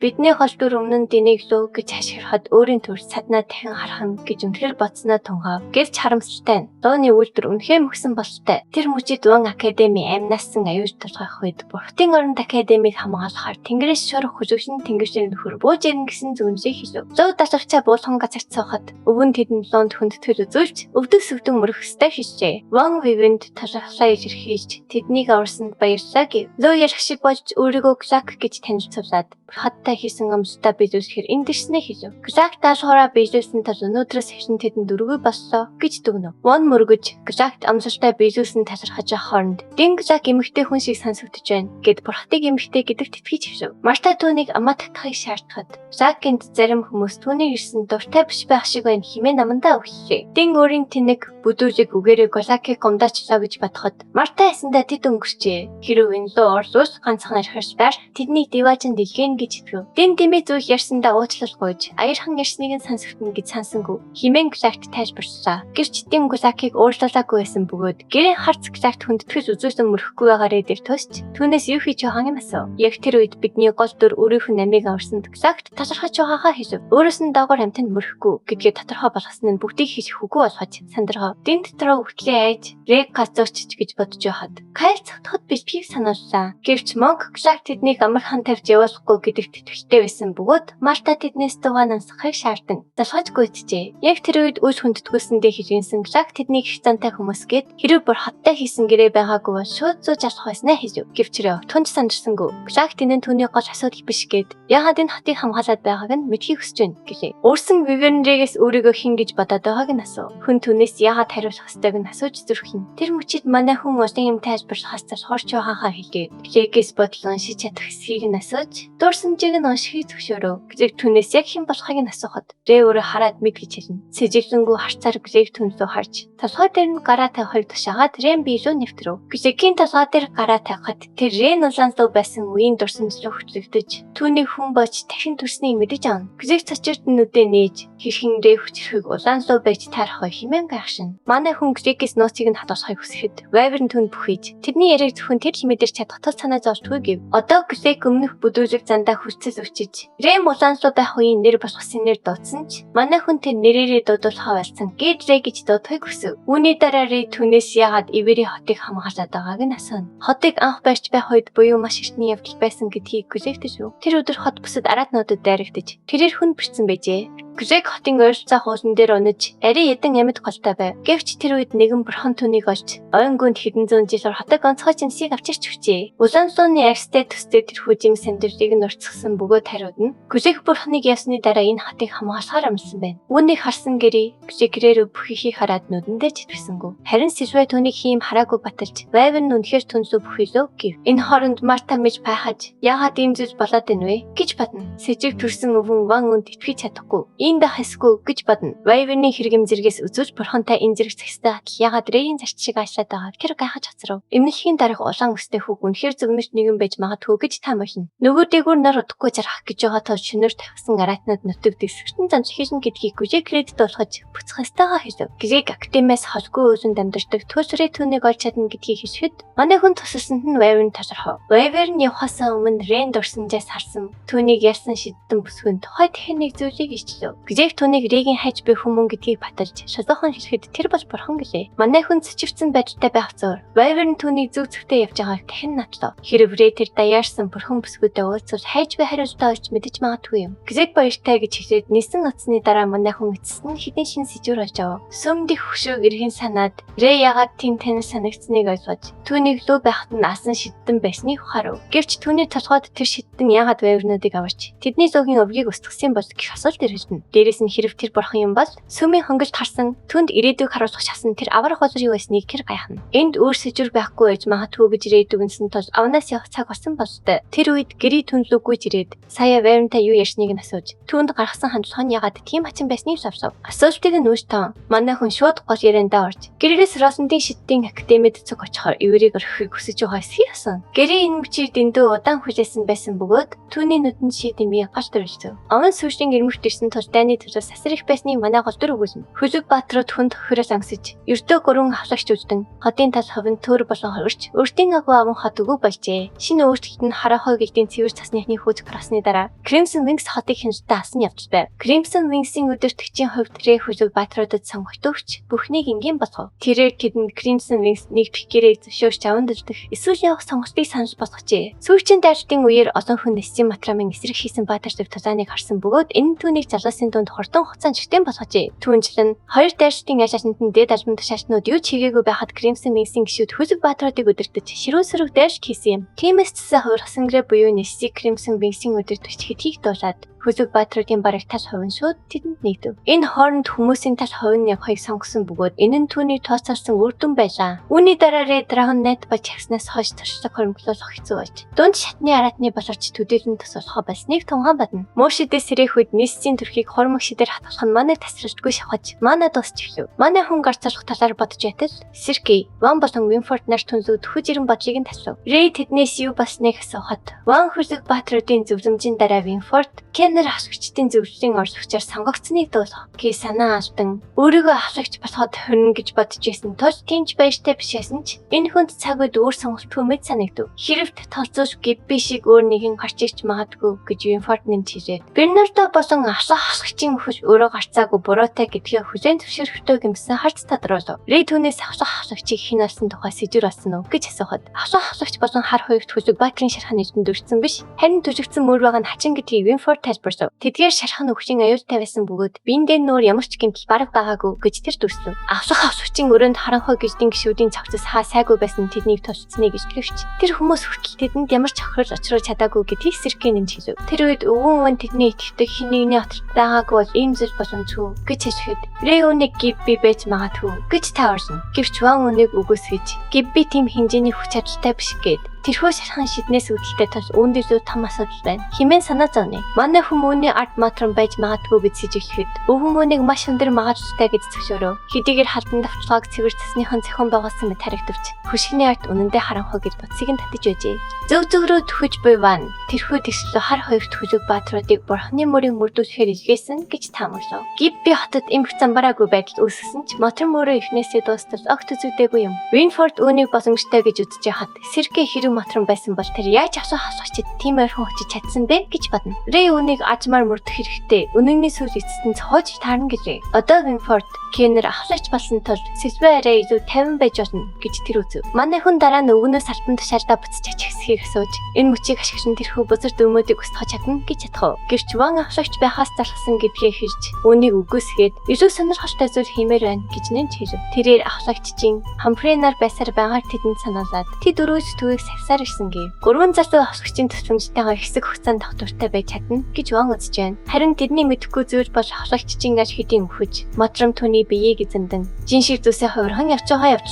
Бидний хол дүр өмнө нь динийг лөө гэж хашгирахад өөрийн төр саднаа дахин харах юм гэж үнэхээр бодсноо тунхав. Гэвч харамсалтай нь дооны үйлдвэр үнэхээр мөксөн бололтой. Тэр мөчид Ван Академи амнасан аюулт тулгах үед Бурхтын оронд академиг хамгаалахаар Тэнгэрээс шорох хүзүүшин тэнгэршийн нөхөр бууж ирнэ гэсэн зөвнжийг хийв. Зөө дашгачаа буулхан газарт суухад өвөн тэдэнд лонд хүндэтгэл үзүүлж өвдөг сүгдэн мөрөх ёстой шишээ. Ван Вивэнд талархлаа илэрхийлж тэднийг аварсанд баярлалаа гэв. Зөө ярих шиг болж өөрийгөө Клак гэж танилцуулаад хаттай хийсэн амстай биелүүлэхээр эндэрснээ хийв. Клак даашгаараа биелүүлсэн тал өнөөдрөөс хишин тэдэнд дөрвөө боллоо гэж дүгнэв. Ван мөргөж Клакт амстай биелүүлсэн талархаж явах хооронд Дин Клак эмэгтэй хүн шиг сонсогдож байна гэд Бурхтыг эмэгтэй гэдэгт итгэж хэвшив. Марта түүнийг амаа татахыг шаардахад Клакинд зарим хүмүүс түүнийг ирсэн дуртай биш байх шиг байна хэмээн намандаа өгчлээ. Дин өөрийн тэнэг бүдүүжиг үгээрээ Клакийг гомдаачлаа гэж бодоход Марта ясандаа тэд өнгөрчээ. Хэрв энэ лөө орсуус ганцхан архирчдаар тэднийг диваажин дэлгэн гэж итгэв. Дин дэмий зүг ярьсандаа уучлалгүйж аярхан ярьсныг нь сонсогдно гэж сансангүй хэмээн Клакт тайлбарллаа. Гэвч Дин Клакийг уурлуулаагүй байсан бөгөөд гэрийн харц Клакт хүндэтгэж үзүүлсэн мөрөхгүй байгаарэ дээр тусч түүнээс юу хийж байгаа юм асуу. Яг тэр үед бидний гол дүр өөрийнх нь намийг аварсанд Клакт талархаж байгаагаа хийв. Өөрөөс нь доогоор амтанд мөрөхгүй гэдгээ тодорхой болгосон нь бүгдийг хийж үгүй болгож сандраа. Дин дотроо хүртлээ айж Рэг газуурчж гэж бодож байхад Кайл цогтоход бэлтгийг санууллаа. Гэвч Монк Клак тэднийг амархан тавьж явуулахгүй гэдэгт итгэлтэй байсан бөгөөд Марта тэднээс дугаа нансахыг шаардсан. Залхаж гүйцжээ. Яг тэр үед үс хүндэтгүүлсэндээ хижинсэн Клак тэднийг их зантай хүмүүс гээд хэрэг бүр хаттай хийсэн гэрээ байгаагүй бол шууд зууж алах байснаа хийв. Гэвчрээ түнж сандарсангүй. Клак тэнэн түүний гол асуудал биш гээд яагаад энэ хатыг хамгаалаад байгааг нь мэдхийг хүсэж байна гэлээ. Өөрсөн Вивенрэгээс өөрийгөө хин гэж бодоод байгааг нь асуув. Хүн түүнээс яагаад хариулах ёстойг нь асууж зүрх юм. Тэр мөчид манай хүн улсын юм тайлбарлахаас хорч байгаахаа хэлгээд Рэгээс бодлон шиж чадах эсхийг нь асууж дурсамжийг нь уншихыг зөвшөөрөв. Грэг түүнээс яг хэн болохыг нь асуухад Рэг өөрөө хараад мэд гэж хэлнэ. Сэжиглэнгүү харцаар Грэг түнсөө харж толгой дээр нь гараа тавихыг тушаагаад Рэг биелүү нэвтрв. Грэггийн толгой дээр гараа тавихад тэр Рэг улаан луу байсан үеийн дурсамж руу хөтлөгдөж түүнийг хүн бож дахин төрснийг мэдэж авна. Грэг цочирт нүдээ нээж хэрхэн Рэг хүчрэхийг улаан луу байж таарах вэ хэмээн гайхшин. Манай хүн Грэгээс нууцыг нь хадгалахыг хүсэхэд Вайверн түнд бүхийж тэдний яриаг зөвхөн тэр хэмэдэр чадхтал санаа зовтгүй гэв. Одоо Грэг өмнөх бүдүүжиг зандаа хүчтэй өвчиж Рэг улаан луу байх үеийн нэр босгосон нэр дуудсан ч манай хүн тэр нэрээрээ дуудуулахаа болсон гээд Рэг гэж дуудахыг хүсэв. Үүний дараа Рэг түүнээс яагаад Ивери хотыг хамгаалаад байгааг нь асуув. Хотыг анх барьж байх үед буюу маш эртний явдал байсан гэдгийг Грэгтэй шүү. Тэр өдөр хот бусад араатнуудад дайрагдаж тэрээр хүн бэрцэн байжээ. Грэг хотын ойролцоо хуусан дээр унаж ари эдэн амьд голтой байв. Гэвч тэр үед нэгэн бурхан түүнийг олж ойн гүнд хэдэн зуун жил хотыг онцгой жимсийг авчирч өгчээ. Улаан лууны арьстай төстэй тэрхүү жимс амьдрыг нь уртсгсан бөгөөд хариуд нь Грэг бурханыг ясны дараа энэ хотыг хамгаалахаар амласан байна. Үүнийг харсан Гэри Грэгрээр бүхийхийг хараад нүдэндээ читвэрсэнгүү. Харин Сэлвэ түүнийг хийм хараагүй баталж Вайверн үнэхээр түнсөө бүхийлөө гэв. Энэ хооронд Марта мэж байхаж яагаад ийм зүйл болоод байна вэ гэж бодно. Сэжиг төрсэн өвөн Ван үнд итгэж чадахгүй. Ийм дахисгүй гэж бодно. Вайверны хэрэгэм зэрэгээс үзүүлж бурхантай энэ зэрэг цагстай атал ягаад Рэйн зарч шиг ажиллаад байгааг тэр гайхаж хацрав. Эмнэлгийн дараах улаан өстэй хүүг үнэхээр зөвмөж нэгэн байж магадгүй гэж та мохно. Нөгөө дээгүүр нар удахгүй зарах гэж байгаа тул шөнөөр тавьсан араатнууд нутаг дэвсгэртэн замч хийшин гэдгийг Грэг дуулахж бүцэх ёстойгоо хэлв. Грэг академиас холгүй өөзөнд амьдардаг төсрээ түүнийг олж чадна гэдгийг хэлэхэд манай хүн тусалсанд нь Вайверн талархав. Вайверн явахаас өмнө Рэйн дурсамжаас харсан түүнийг ярьсан шиддэн бүсгүн тухай техник зүйлийг ичлэв. Грэг түүнийг Рэгийн хайж буй хүмүүн гэдгийг баталж шалгуухан хэлэхэд тэр бол бурхан гэлээ. Манай хүн цэцэвцэн байдалтай байх зуур. Вайверн түүнийг зүг зүгтээ явж байгааг дахин натлав. Хэрэг Рэй тэр даяарсан бурхан бүсгүүдэд уулзвал хайж буй хариултаа олж мэдэж магадгүй юм. Грэг баяртай гэж хэлээд нисэн утасны дараа манай хүн эцэст нь хэдэн шин сэжүүр олж авав. Сүмдих хөшөөг эргэн санаад Рэй ягаад тийм танил санагдсныг ойлгож түүнийг лүү байхад нь асан шиддэн байсныг харав. Гэвч түүний толгойд тэр шиддэн ягаад Вайвернуудыг аварч тэдний зөөгийн өвгийг устгасан бол гэх асуулт ирэлдэнэ. Дээрээс нь хэрэг тэр бурхан юм бол сүмийн хонголд харсан түнд ирээдүйг харуулах шасан тэр аврах болор юу байсныг тэр гайхна. Энд өөр сэжүүр байхгүй байж магадгүй гэж Рэй дүгнсэн тул авнаас явах цаг болсон болтой. Тэр үед Гэри түнлүүгүйж ирээд сая Вайвернтай юу ярьсныг нь асууж түүнд гаргасан хандлага нь ягаад тийм хачин байсныг совсов. Асуултыг нь үүш таан манай хүн шууд гол яриандаа орж Гэрээс Росендийн шиддийн академид цуг очихоор Иверийг орхихыг хүсэж байгаа эсхий асан. Гэри энэ мөчид дэндүү удаан хүлээсэн байсан бөгөөд түүний нүдэнд шийдэн бие гаш төрөлцөв. Овон сүүшийн ирмэгт ирсэн тул дайны төлөө сасар их байсныг манай голдор өгүүлсэн. Хүзэг Баатрууд хүнд хөрөөс ангасж, ердөө гурван авлагч үзтэн хотын тал ховын төр болон хоригч өөртөө агуу аван хот өгөө болжээ. Шинэ өөрчлөлт нь харахой гэгдийн цэвэр цасныхны хөөж гарсны дараа Crimson Wings хотыг хяналтаа асан явж байв. Crimson Wings-ийн өдөртөгчийн хувьд Рэй Хүзэг Баатруудад сонгогдогч бүхнийг энгийн болгов. Тэрээр тэдэнд Crimson Wings нэгдэх гэрээ зөвшөөрч аван дэлдэх эсвэл явах сонголтыг санал болгожээ. Сүүлийн дайралтын үеэр олон хүн Нэсийн Матрамын эсрэг хийсэн Баатарчдыг тузааныг харсан бөгөөд энэ түүнийг залуусын дунд хурдан хугацаанд жигтэй болгожээ. Түүнчлэн хоёр дайралтын яж ашинтанд дээд албан тушаалтнууд юу ч хийгээгүй байхад Crimson Wings-ийн гишүүд Хүзэг Баатруудыг өдөртөж ширүү сөрөг дайралт хийсэн юм. Тиймээс цэсээ хувирсан гэрээ буюу Нэсийг Crimson Wings-ийн өдөртөгч хэдийг дуулаад Хүзэг Баатруудын бараг тал хувин шууд тэдэнд нэгдэв. Энэ хооронд хүмүүсийн тал хувин явахыг сонгосон бөгөөд энэ нь түүний тооцоолсон үр дүн байлаа. Үүний дараа Red Dragon Net ба чагснаас хойш туршлага хөрөнгөлөх хэцүү болж дунд шатны араатны боловч төдийлөн тусалхаа болсныг тунгаан badна. Муушидээс сэрээхүйд Нэсийн төрхийг хормог шидээр хатгалах нь манай тасралтгүй шавхаж манай дуусч эхлэв. Манай хүн гарцлах талаар бодож байтал Сиркей, Ван болон Winford нар түнзүү төхөж ирэн бодлыг нь таслав. Рэй тэднээс юу болсныг асуухад Ван Хүзэг Баатруудын зөвлөмжийн дараа Winford Кеннер асгчдын зөвлөлийн оршигчаар сонгогдсныг дуулах. Ки санаа алдан өөрийгөө асгч болоход хөрнө гэж бодож исэн тул тэнч баяртай биш байсан ч энэ хүнд цаг үед өөр сонголтгүй мэд санагдав. Хэрвээ толцоош Гибби шиг өөр нэгэн гарч ич магадгүй гэж Winford нэмж хэлээд Бернардо болон асгчийн мөхөж өөрөө гарцаагүй буруутай гэдгээ хүлээн зөвшөөрөхтэй гэмсэн харц тодруулав. Рэй түүнээс асгчийг хэн алсан тухай сэжүр болсон уу гэж асуухад асгч болон хар хоёрт Хүзэг Баатрын шархан нэжтэнд өрсөн биш харин түжигдсэн мөр байгаа нь хачин гэдгийг Winford тайлбарлав. Тэдгээр шархан өвчин аюултай байсан бөгөөд биендээ нөр ямар ч гэмтэл бараг байгаагүй гэж тэр дүрслэв. Асгчийн өрөөнд харанхуй гişдийн гişүүдийн цогцос хаа сайгүй байсан тэднийг тулцсныг ижлэгч тэр хүмүүс хүртэл тэдэнд ямар ч хохирол очрож чадаагүй гэдгийг Сиркей нэмж хэлв. Тэр үед өвгөн тэдний итгэдэг хин нэгний отод байгаагүй бол ийм зүйл боломжгүй гэж хэлэхэд Рэй үнийг Гибби байж магадгүй гэж тааварсан. Гэвч Ван үнийг үгүйсгэж Гибби тийм хэмжээний хүч чадалтай биш гэд тэрхүү шархан шиднээс үүдэлтэй тул үүнд илүү том асуудал байна. Химэн санаа зовны. Манай хүмүүний арт матрон байж магадгүй гэж сэжиглэхэд өвгөн үнийг маш өндөр магадлалтай гэж зөвшөөрөв. Хэдийгээр халдан давталгааг цэвэр цасныхан зохион байгуулсан мэт харагдавч хөшигний арт үнэндээ харанхуй гэж бодсыг нь татаж байжээ. Зөв рүү төхөж буй Ван тэрхүү тэгшлөө хар хоёрт Хүзэг Баатруудыг бурхны мөрийг мөрдүүлэхээр илгээсэн гэж таамаглав. Гибби хотод эмх замбараагүй байдал үүсгэсэн ч матрон мөрөө эхнээсээ дуустал огт үзэгдээгүй юм. Winford үүнийг боломжтой гэж үзэж яхад Сиркей хэрэг матрон байсан бол тэр яаж асгчид тийм ойрхон очиж чадсан бэ гэж бодно. Рэй үнийг ажмаар мөрдөх хэрэгтэй. Үнэнний сүл эцэстэн цоож таарна гэжээ. Одоо Winford Кеннер авлагч болсон тул сэсвэ арай илүү 50 байж болно гэж тэр үзв. Манай хүн дараа нь өвгнөөс альбан тушаалдаа буцаж ачигсхийг асууж энэ мөчийг ашиглан тэрхүү бузар дөмөөдийг устгах чадна гэж ядах. Гэвч Ван авлагч байхаас залхсан гэдгээ хэлж үүнийг үгүйсгээд илүү сонирхолтой зүйл хиймээр байна гэж нэмж хэлв. Тэрээр авлагчийн Хамфренаар байсаар байгаар тэдэнд санаалаад тэд дөрөвч төвийг сар ирсэн гэв. Гурван залуу авлагчийн тусламжтайгаар хэсэг хугацаанд тогтвортой байж чадна гэж Ван үзэж байна. Харин тэдний мэдэхгүй зүйл бол авлагчийн аж хэдийн өхөж матрам түүний биеийг эзэмдэн жин шиг зүсээ хувирхан явж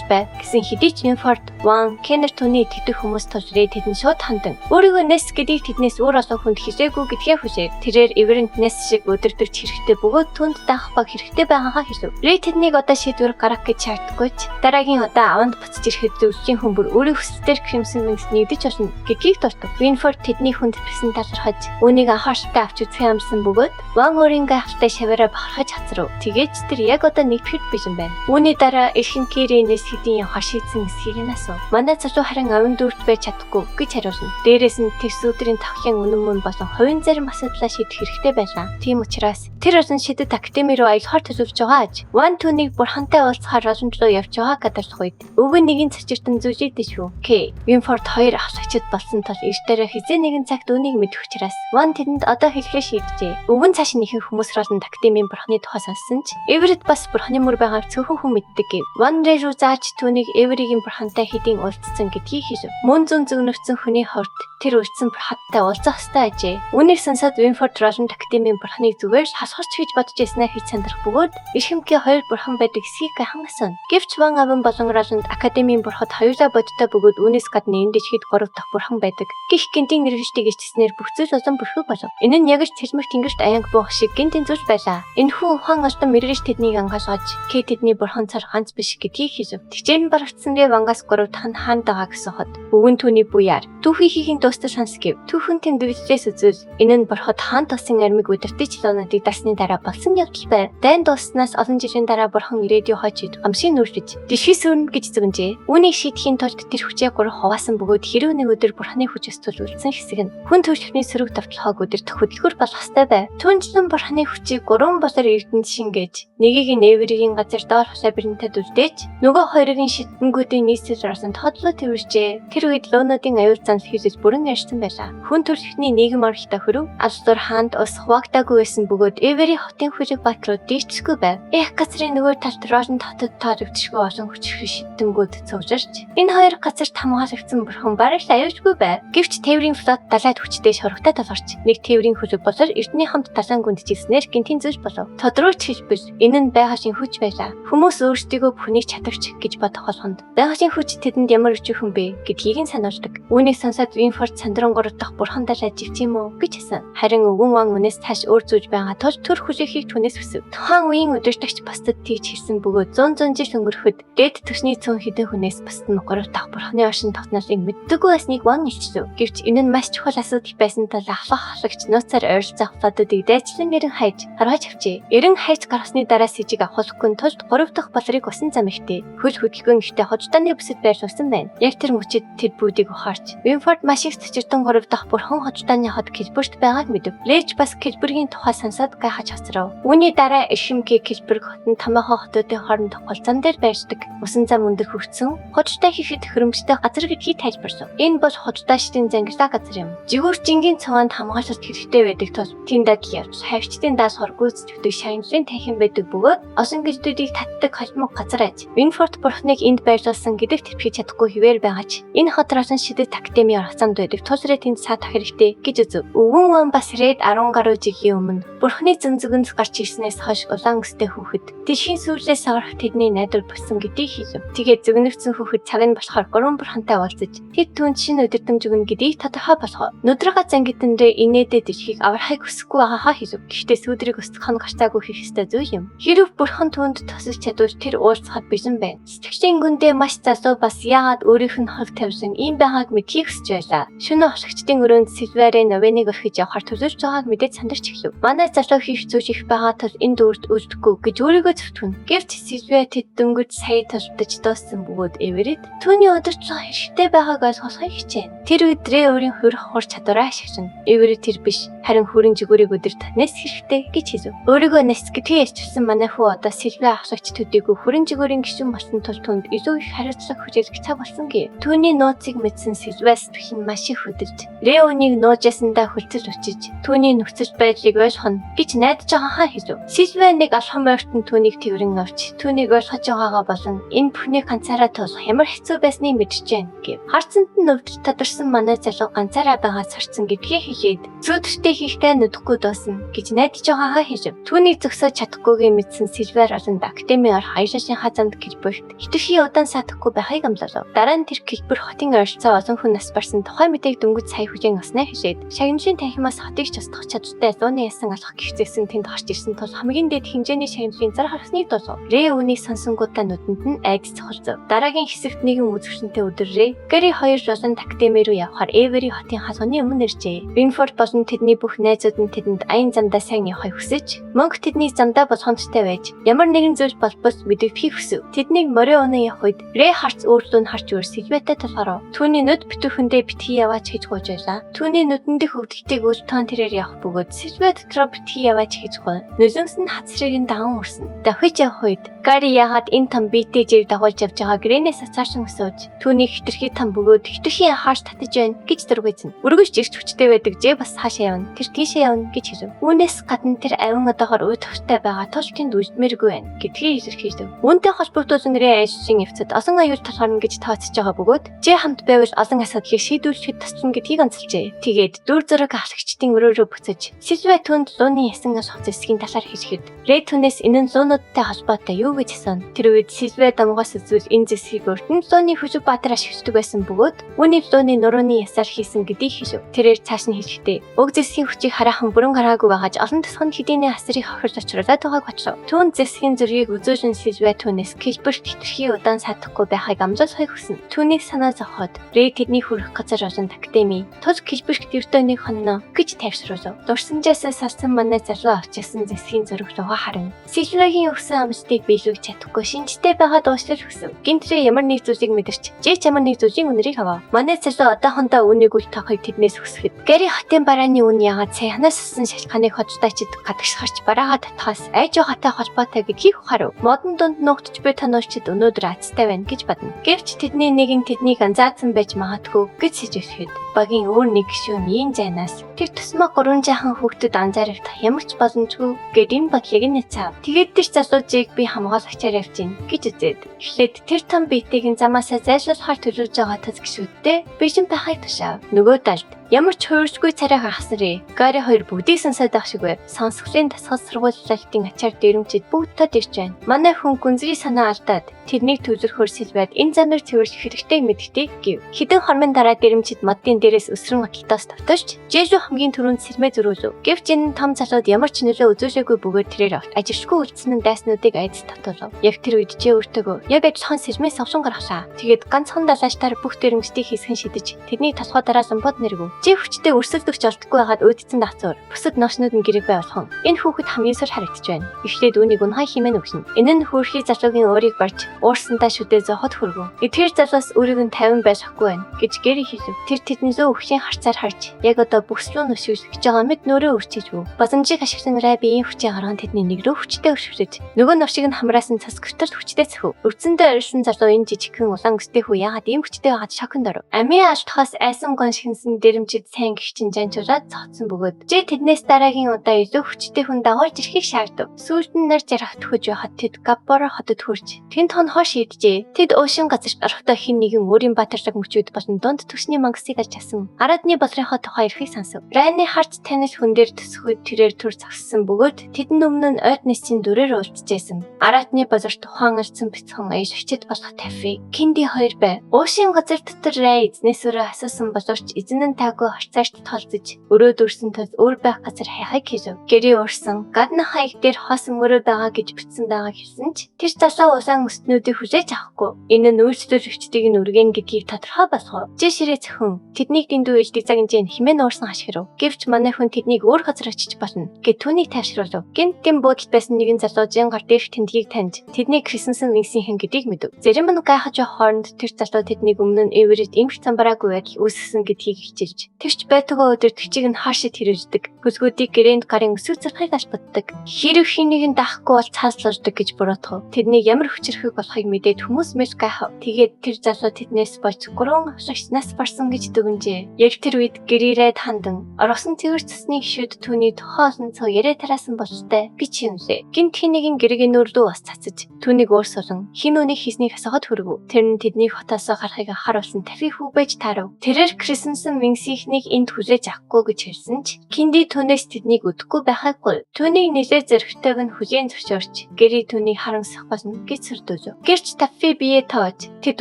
бай гэсэн хэдий ч Winford Ван Кеннер түүний итгэдэг хүмүүс тулрээ тэдэнд шууд хандан өөрийгөө Нэс гэдгийг тэднээс өөр олон хүнд хэлээгүй гэдгээ хүлэв. Тэрээр эверент Нэс шиг өдөртөгч хэрэгтэй бөгөөд түнд даах баг хэрэгтэй байгаагаа хэлв. Рэй тэднийг одоо шийдвэр гаргах гэж шаарддаггүй ч дараагийн удаа аванд буцаж ирэхэд зөвлөлийн хүмбэр өөрийн хүсэлтээр Crimson Wings нэгдэж болно гэдгийг дуртав. Winford тэдний хүнд төсөн талархаж үүнийг анхааралтай авч үзэх юмсан бөгөөд Ван өөрийн гайхалтай шаваараа бахархаж хацрав. Тэгээд тэр яг одоо нэгтгэж биш юм байна. Үүний дараа эрхэн Кэрэнээс хэдийн явахаар шийдсэн эсхийг нь асуув. Манай залуу харин авин дүрт байж чадахгүй гэж хариулна. Дээрээс нь тэрс өдрийн тавхин үнэн мөн болон хувийн зарим асуудлаа шийдэх хэрэгтэй байлаа. Тийм учраас тэр олон шидэт академи руу аялахаар төлөвлөж байгаа аж. Ван түүнийг бурхантай уулзахаар олон руу явж байгааг гадарлах үед өвгөн нэгэн цочиртон зүжигдэж шүү. К. Winford хоёр авлагчид болсон тул эрт дээрээ хизээ нэгэн цагт үнийг мэдэх учраас Ван тэдэнд одоо хэлэхээ шийджээ. Өвгөн цааш нэхэн хүмүүс ролонд академийн бурхны тухай сонссон ч Эверет бас бурхны мөр байгааг цөөхөн хүн мэддэг гэв. Ван Рэй руу зааж түүнийг Эверигийн бурхантай хэдийн уулзсан гэдгийг хэлв. Мөн зүүн зөвнөгцөн хүний хорт тэр үлдсэн бурхантай уулзах ёстой ажээ. Үүнийг сонсоод Winford ролонд академийн бурхныг зүгээр л хасгарч гэж бодож яснаа хийж сандрах бөгөөд эрхэмгийн хоёр бурхан байдаг эсхийг гайхан асууна. Гэвч Ван аван болон ролонд академийн бурхад хоёулаа бодтой бөгөөд үүнээс гадна энд дэжид 3 дахь бурхан байдаг. Гэх гинтийн нэрвэжтэй гисчснээр бүх зүйл олон бүрхэг болов. Энэ нь яг ч цэжмэх тэнгэрт аянг буух шиг гинтийн зүйл байлаа. Энэхүү ухаан алтан мэрэгж тэднийг ангашгаж тэдний бурхан цар ганц биш гэдгийг хэлв. Тэгчээр барагдсан Рэ вангаас 3 дахь нь хаан дагаа гэсэн хот. Өвгөн түүний буяар түүхий хийхин дуустал сонсгив. Түүхэн тэмдэглэлээс үзвэл энэ нь бурхад хаан тосын армиг удирдах чөлөөнүүдийг дасны дараа болсон явдал байв. Дайн дууснаас олон жилийн дараа бурхан ирээдүйн хойчид амшиг нүүрсэж дэлхий сүрнэ гэж зөвнжээ. Үүнийг шийдэхийн тулд тэр хүчээ 3 хуваасан бөгөөд хэрв нэг өдөр бурханы хүчээс төлөвлөсөн хэсэг нь хүн төрөлхтний сөрөг давталхааг удирдах хөдөлгөөр болох ёстой байв. Түүнчлэн бурханы хүчийг 3 болоор эрдэнд шингээж нэгийг нээвэрийн газар доор хасаа бэрэнтэд үлдээж нөгөө хоёрын шидэнгүүдийн нийслэл орсон тодлоо тэрвэрчээ. Тэр үед луунуудын аюул занс хийжж бүрэн ярьсан байлаа. Хүн төрөлхтний нийгэм орхитой хөрөв алсуур хаанд ус хуваагдаагүй байсан бөгөөд Эвери хотын хүчиг батлууд дийцгүй байв. Эх газрын нөгөө талд Рожен хотод тоодогдшгүй олон хүчрэх шидэнгүүд цуужирч энэ хоёр газарт хамгаалагдсан бурхан бараг л аюулгүй байв. Гэвч тээврийн флот далайд хүчтэй шорогтой толгорч нэг тээврийн хүчиг болор эрдний хамт талаан гүндчихснээр гинтийн зүйл болов. Тодруулж хэлбэл энэ нь байгалийн хүч байлаа. Хүмүүс өөрсдийгөө бүхнийг чадагч гэж бодох болгонд байгалийн хүч тэдэнд ямар өчүүхэн бэ гэдгийг нь сануулдаг. Үүнийг сонсоод Винфорд сандран 3 дахь бурхан далайд живч юм уу гэж хэлсэн. Харин өвгөн ван үнээс цааш өөр зүүж байгаа тул төр хүлээхийг түүнээс хүсв. Тухайн үеийн удирдагч бусдад тийж хэлсэн бөгөөд 100 жил өнгөрөхөд дэд төсний цөөн хэдэн хүнээс бусд нь 3 дахь бурханы оршин тогтнолыг мэддэггүй байсныг ван илчилв. Гэвч энэ нь маш чухал асуудал байсан тул ахлах халагч нууцаар ойролцох флотуудыг дайчлан эрен хайж харгаж авчээ. Эрен хайж гаргасны дараа сэжиг авахлахгүй тулд 3 дахь болрыг усан зам ихтэй хөл хөдөлгөөн ихтэй хождооны бүсэд байрлуулсан байна. Яг тэр мөчид тэд бүүдийг ухаарч Винфорд маш их цочирдон 3 дахь бурхан хождооны хот Кэлбэрт байгааг мэдв. Лэж бас Кэлбэргийн тухай сонсоод гайхаж хацрав. Үүний дараа Эшимки Кэлбэрг хотын томоохон хотуудын хооронд голцон дээр байршдаг. Усан зам өндөр хүрсэн хождоо хийхэд хөрөмжтэй газар гэдгийг тайлбарсан. Энэ бол хождоо шидийн зангилаа газар юм. Жигүүржингийн цаванд хамгаалалт хэрэгтэй байдаг тул тэндад явж хавьчдын даас хоргүйцдэг шагналын танхим байдаг бөгөөд осон гэлдүүдийг татдаг холимог газар аж. Винфорд бурхныг энд байрлуулсан гэдэгт итгэж чадахгүй хിവэр байгаач. Энэ хотроос нь шидэт академи орох замд байдаг. Тулсрээ тэнд саадах хэрэгтэй гэж үзв. Өвгөн ван бас Ред 10 гаруй жилийн өмнө бурхны зэнзэгэнс гарч ирснээс хойш улаан өстэй хүүхэд дэлхийн сүрлээс орох тэдний найдвар болсон гэдгийг хэлв. Тэгээд зөгнөвцөн хүүхэд цаг нь болохоор 3 бурхантай уулзаж тэд түүнд шинэ өдөртөмж өгнө гэдгийг тодорхой болгов. Нүдрага зангидэнрээ инээдэ дэлхийг аврахыг хүсэхгүй байгаахаа хэлв. Гэхдээ сүүдрийг өсгөх нь гарцаагүй хийх ёстой зүйл юм. Хэрв бурхан түүнд тусалж чадвал тэр уулзахад бэлэн байна. Сэтгэлийн гүндээ маш залуу бас яагаад өөрийнх нь хог тавьсан ийм байгааг мэдхийг хүсэж байлаа. Шөнө хошигчдын өрөөнд Сильвэрийн новеныг орхиж явахаар төлөвлөж байгааг мэдээд сандарч эхлэв. Манай залуу хийх зүйл их байгаа тул энэ дүүрт үлдэхгүй гэж өөрийгөө зөвтгөн. Гэвч Сильвэ тэд дөнгөж сая тулдаж дууссан бөгөөд Эверет түүний удирдлага хэрэгтэй байгааг ойлгохыг хичээнэ. Тэр үед Рэ өөрийн хөрөх хур чадвараа ашиглана. Эверет тэр биш, харин хүрэн жигүүрийг өдөрт нэс хэрэгтэй гэж хэлв. Өөрийгөө нэс гэдгийг ярьчихсан манай хүү одоо Сильвэ ахлагч төдийгүй хүрэн жигүүрийн гишүүн болсон тул түнд илүү их хариуцлага хүлээх цаг болсон гээ. Түүний нууцыг мэдсэн Сильвэ сэтгэл маш их хөдөлж Рэ үнийг нуужсандаа хүлцэл өчиж түүний нөхцөл байдлыг ойлгох нь гэж найдаж байгаагаа хэлв. Сильвэ нэг алхам ойртон түүнийг тэрэн авч түүнийг ойлгож байгаагаа болон энэ бүхнийг ганцаараа туулах ямар хэцүү байсныг мэдчихээн гэв. Харцанд нь өвдөлт тодорсон манай залуу ганцаараа байгаа сарцсан гэдгийг хэлээд зүудэртээ хийхдээ нүдэхгүй дуусна гэж найдаж байгаагаа хэлв. Түүнийг зөксөж чадахгүйгээ мэдсэн Сильвэр олон академи орох аялалын хазамд Кэлбэрт хитрхи удаан саадахгүй байхыг амлалав. Дараа нь тэр Кэлбэр хотын ойролцоо олон хүн нас барсан тухай мэдээг дөнгөж сая хүлээн авснаа хэлээд шагналын танхимаас хотыг ч устгах чадвартай зууны ясан алхах гихцээсэн тэнд гарч ирсэн тул хамгийн дээд хэмжээний шагналын зар харсныг дуулав. Рэ үүнийг сонсонгуудаа нүдэнд нь айдас цохолцов. Дараагийн хэсэгт нэгэн үзэгчэнтэй өдөр Рэ Гэри хоёр жолон академи руу явхаар Эвери хотын халууны өмнө иржээ. Винфорд болон тэдний бүх найзууд нь тэдэнд аян замдаа сайн явахыг хүсэж мөнгө тэдний замдаа болгоомжтой байж ямар нэгэн зүйл болбол мэдэгдэхийг хүсв. Тэднийг морио өнөө явах үед Рэ харц өөрлөө нь харж өөр Сильвэтэй толгороо. Түүний нүд битүүхэндээ битгий яваач гэж гуйж байлаа. Түүний нүдэн дэх өвдөлтийг үл тоон тэрээр явах бөгөөд Сильвэ дотроо битгий яваач гэж гуй. Нүлэнс нь хацрыг нь даган үрсэн. Давхиж явах үед Гари яагаад энэ том биетэй жиг дагуулж явж байгаа Грэнээс цаашин өсөөж түүний хитрхи том бөгөөд хитрхи анхаарч татаж байна гэж дөрвөөцөн. Өргөж жигч хүчтэй байдаг Жэ бас хаашаа явна. Тэр тийшээ явна гэж хэлв. Үүнээс гадна тэр авин одоогоор үе төвтэй байгаа тул тэнд үлдмээргүй байна гэдгийг илэрхийлв. Үүнтэй холбогдуулсан нэрийн айшин эвцэд осон аюул толгорно гэж тооцож байгаа бөгөөд Жэ хамт байвал олон асуудлыг шийдвэрлэхэд тусна гэдгийг онцолжээ. Тэгээд дүр зураг ахлагчдын өрөө рүү буцаж Сильвэ түнд лууны ясан асуух зэсгийн талаар хэлэхэд Рэ түнээс энэ нь луунуудтай холбоотой юу гэж асуув. Тэр үед Сильвэ домгоос үзвэл энэ зэсгийг өртөн лууны хүчиг баатар ашигладаг байсан бөгөөд үүний дууны нурууны ясаар хийсэн гэдгийг хийв. Тэрээр цааш нь хэлэхдээ уг зэсгийн хүчийг хараахан бүрэн гараагүй байгааж олон тосгонд хэдийнэ асрыг хохирж очруулаад байгааг бодлоо. Түүн зэсгийн зургийг үзүүлэн Сильвиа түүнээс хэлбэрт хитрхи удаан садахгүй байхыг амжуулахыг хүснэ. Түүнийг санаа зовход Рэй тэдний хүрэх газар олон академи тус хэлбэрт ертөнийг хонно гэж тайвшруулв. Дурсамжаасаа сарсан манай залуу авчирсан зэсгийн зураг руугаа харна. Сильвиагийн өгсөн амжилтыг биелүүлж чадахгүй шинжтэй байгаа дуушлал хүсв. Гинтрээ ямар нэг зүйлийг мэдэрч Жэч ямар нэг зүйлийн үнэрийг авав. Манай залуу одоохондоо үнийг үл тоохыг тэднээс хүсэхэд Гэри хотын барааны үн яагаад цайхнаас өссөн шалтгааныг хоцтойчд гадагшгаарч бараагаа татхаас айж хатай холбоотой гэдгийг ухаарав. Модон дунд нуугдж буй тануучид өнөөдөр азтай байна гэж бодно. Гэвч тэдний нэгэн тэднийг анзаасан байж магадгүй гэж сэжихэд багийн өөр нэг гишүүн ийм зайнаас тэр тусмаа 3 жаахан хүүхдэд анзааравдах ямар ч боломжгүй гэдэм багийг нэцав. Тэгээд тэр залуужийг би хамгаалагчаар явж гин гэж үзээд эхлээд тэр том биетийг замаасаа зайлшуулахаар төлөвлөж байгаа төс гишүүдтэй бишин байхыг тушаав. Нөгөө талд ямар ч хууршгүй царай хасрээ. Гари хоёр бүгдийг сонсоод байх шиг бай. Сонсголын тасгал сургуулиалтын ачаар дэрэмчид бүгдөө ирж байна. Манай хүн гүнзгий санаа алдаад тэрнийг төвлөрөхөөр Сильвиад энэ замыг цэвэрлэх хэрэгтэй мэддэг гэв. Хэдэн хормын дараа дэрэмчид модын дээрээс өсрөн атлаас тавтаж Жэжүү хамгийн түрүүнд сэрмээ зөрүүлв. Гэвч энэ том залууд ямар ч нөлөө үзүүлээгүй бөгөөд тэрээр ажиршгүй үлдсэн дайснуудыг айдас татуулав. Яг тэр үед Жэ өөртөөгөө яг адилхан сэрмээс авсан гаргашаа. Тэгээд ганцхан далаачтаар бүх дэрэмчдийг хийсгэн шидэж тэдний толгой дараа самбод нэргв. Жи хүчтэй өрсөлдөгч олдохгүй байгаад өөдцөн дацуур. Бусад ноошнууд нь гэрэг байлхон. Энэ хүүхэд хамгийн сар харагдаж байна. Эхлээд үүнийг унхай химэн өгсөн. Энэ нь хөөрхий залуугийн өөрийг барьж уурсандаа шүдээ зохот хөргөв. Тэр залуус өөрийг нь 50 байсахгүй байна гэж Гэри хэлв. Тэр тэдний зөө өвхийн харцаар харж яг одоо бүслүү нөшөөж гэж байгаа мэд нөрөө өрчижв. Базамжийг ашиглан рай биеийн хүчийг гарган тэдний нэг рүү хүчтэй өршөвдөж нөгөө новшиг нь хамраасан цас гүтэрт хүчтэй цөхөв. Өвцөндөө орилсан залуу энэ жижигхэн улаан өстэй хүү яагаад ийм хүчтэй байгаад шоконд оров. Амийн алтхаас айсан гон шигнсэн дэрэмжид сайн гихчин жанчуулаад цогцсон бөгөөд Жи тэднээс дараагийн удаа илүү хүчтэй хүн дагуулж ирэхийг шаардав. Сүүлд нь нар жаргахт хөж байхад тэд Габборо хотод хүрч тэнд хонхоо шийджээ. Тэд Оошин газарт орохдоо хин нэгэн өөрийн баатарлаг мөчүүд болон дунд төгсний мангасыг алж асан. Арадны болрынхоо тухай эрхийг сонсов. Райны харц танил хүн дээр төсөхөд тэрээр төр зогссон бөгөөд тэдэн өмнө нь ойд нэсийн дүрээр уулзжээсэн. Арадны базарт тухайн ирсэн бяцхан аяж очид болох тафи Кинди хоёр бай. Оошин газар дотор Рай эзнээс өрөө асуусан боловч эзэн нь таагүй харцаарч толзож өрөөд өрсөн тул өөр байх газар хайхыг хийв. Гэри уурсан гадны хаяг дээр хоосон өрөө байгаа гэж бичсэн байгаа хэлсэн ч тэр залуу улаан өстнүүдийг хүлээж авахгүй. Энэ нь үйлчлүүлэгчдийг нь үргэн гэдгийг тодорхой болгов. Жи ширээ цөхөн тэднийг дэндүү ээлдэг загинжээ хэмээн уурсан ашиграв. Гэвч манай хүн тэднийг өөр газар очиж болно гэд түүнийг тайвшруулв. Гинт тэм буудалд байсан нэгэн залуу жин гар дээрх тэндгийг таньж тэднийг Крисенсен Винсийнхэн гэдгийг мэдэв. Зарим нь гайхаж хооронд тэр залуу тэднийг өмнө нь Эверет имч замбараагүй байдал үүсгэсэн гэдгийг хичээж. Тэгвч байтугай өдөр төчийг нь хаашид хэрэгждэг. Хөсгүүдийг гэрээнд гарын өсөг зархыг албаддаг. Хэрэг хэнийг нь даахгүй бол цааслуулдаг гэж буруутгав. Тэдний ямар хүчрхэг болохыг мэдээд хүмүүс мэс гайхав. Тэгээд тэр залуу тэднээс болж 3 хошигч нас барсан гэж дүгнжээ. Яг тэр үед гэрээрээ хандан орсон цэвэр цэсний гişүүд түүний тохиолн цог яриа тараасан болжтэй гэж юмлээ. Гинт хэнийг гэргийн нүрдүү бас цацаж түүнийг өөрсөлөн хин үнийг хийснийг асуухад хүргэв. Тэр нь тэдний хотоосоо гарахыг харуулсан тафи хүү байж таарав. Тэрээр Крисенсен Винсийнхнийг энд хүлээж авахгүй гэж хэлсэн ч Кинди түүнээс тэднийг өдөхгүй байхаггүй. Түүнийг нэлээд зөрөгтэйг нь хүлээн зөвшөөрч Гэри түүнийг харамсах болно гэж сүрдөөв. Гэрч тафи бие тоож тэд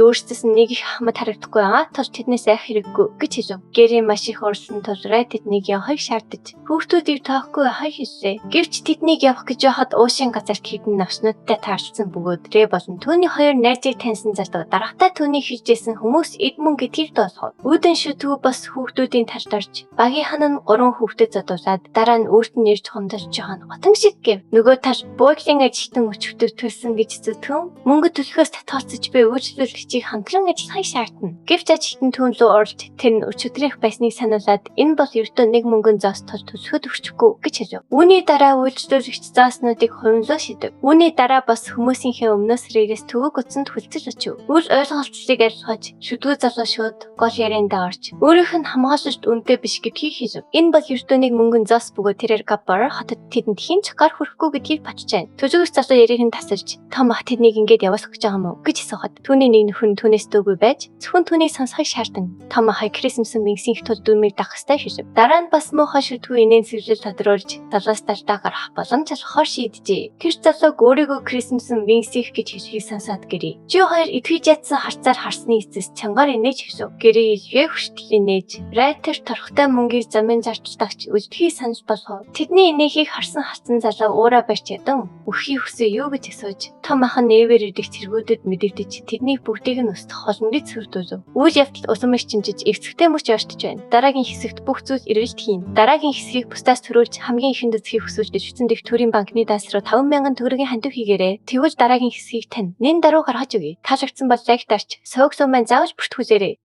өөрсдөс нь нэг их хамт харагдахгүй байгаа тул тэднээс айх хэрэггүй гэж хэлв. Гэри маш их уурсан тул Рай тэднийг явахыг шаардаж хүүхдүүдийг тоохгүй байхыг хэллээ. Гэвч тэднийг явах гэж яхад Уушин газарт хэдэн навчнуудтай таарсан бөгөөд Рэй болон түүний хоёр найзыг таньсан залуу дарагтаа түүнийг хилжсэн хүмүүс эд мөн гэдгийг доосгов. Үүдэн шүтгүү бас хүүхдүүдийн талд орж багийнхан нь 3 хүүхдэд задуулаад дараа нь өөрт нь ирж хомдолж байгаа нь готон шиг гэв. Нөгөө тал буудлын ажилтан өчтөд төлсөн гэж зүтгэн мөнгө төлөхөөс татгалзаж буй үйлчлүүлэгчийг хандлан ажиллахыг шаардна. Гэвч ажилтан түүн рүү орж тэр нь өчигдрийнх байсныг сануулад энэ бол ердөө нэг мөнгөн зоос тол төлөхөд өгчихгүй гэж хэлв. Үүний дараа үйлчлүүлэгч зооснуудыг хувинлоо шидэв. Үүний дараа бас хүмүүсийнхээ өмнөөс Рэгээс төвөг утсанд хүлцэж очив. Үл ойлголцлыг арилгаж шүдгүү залуу шууд гол яриандаа орж өөрийнх нь хамгаалж үнэтэй биш гэдгийг хэлв. Энэ бол ертөнийг мөнгөн зос бөгөөд тэрээр габар хотод тэдэнд хэн ч гар хүрэхгүй гэдгийг батж байна. Төжөөс залуу ярихын тасарч том ах тэднийг ингээд явуулах гэж байгаа юм уу гэж асуухад түүний нэг нөхөр нь түүнээс дөөгүй байж зөвхөн түүнийг сонсохыг шаардсан. Том ахыг Крисмсэн мингсийн тул дүүмийг дагах ёстой шив. Дараа нь бас муухай шүтгүй инээн сэвлэл тодруулж залуус талтаа гарах боломж олохоор шийджээ. Тэр залууг өөрийгөө Крисмсэн мингсих гэж хэлхийг сонсоод гэрээ. Чи хоёр итгэж ядсан харцаар харсны эцэс чангаар инээж хэвсв. Гэрээ илгээ хүртэл инээж Райтер торхтой мөнгийг замын зарчлагч үлдэхийг санал болгов. Тэдний инээхийг харсан хатсан залуу уураа барьж ядан өхийн хүсээ юу гэж асууж том ах нь нээвэр идэх цэргүүдэд мэдэгдэж тэдний бүгдийг нь устгах холондыг сүрдүүлв. Үйл явдал усамж чинжиж эвцэгтэй мөч явж байна. Дараагийн хэсэгт бүх зүйл эргэлт хийн. Дараагийн хэсгийг бусдаас төрүүлж хамгийн ихэнд үзхийг хүсүүлж эцэцэн дэх төрийн банкны даас руу 5,000 төгрөгийн хандив хийгээрэй. Тэгвэл дараагийн хэсгийг тань. Нэн даруй гаргаж өгье. Таалагдсан бол лайк дарч, сувг сумын заавал бүртгүүлээрэй.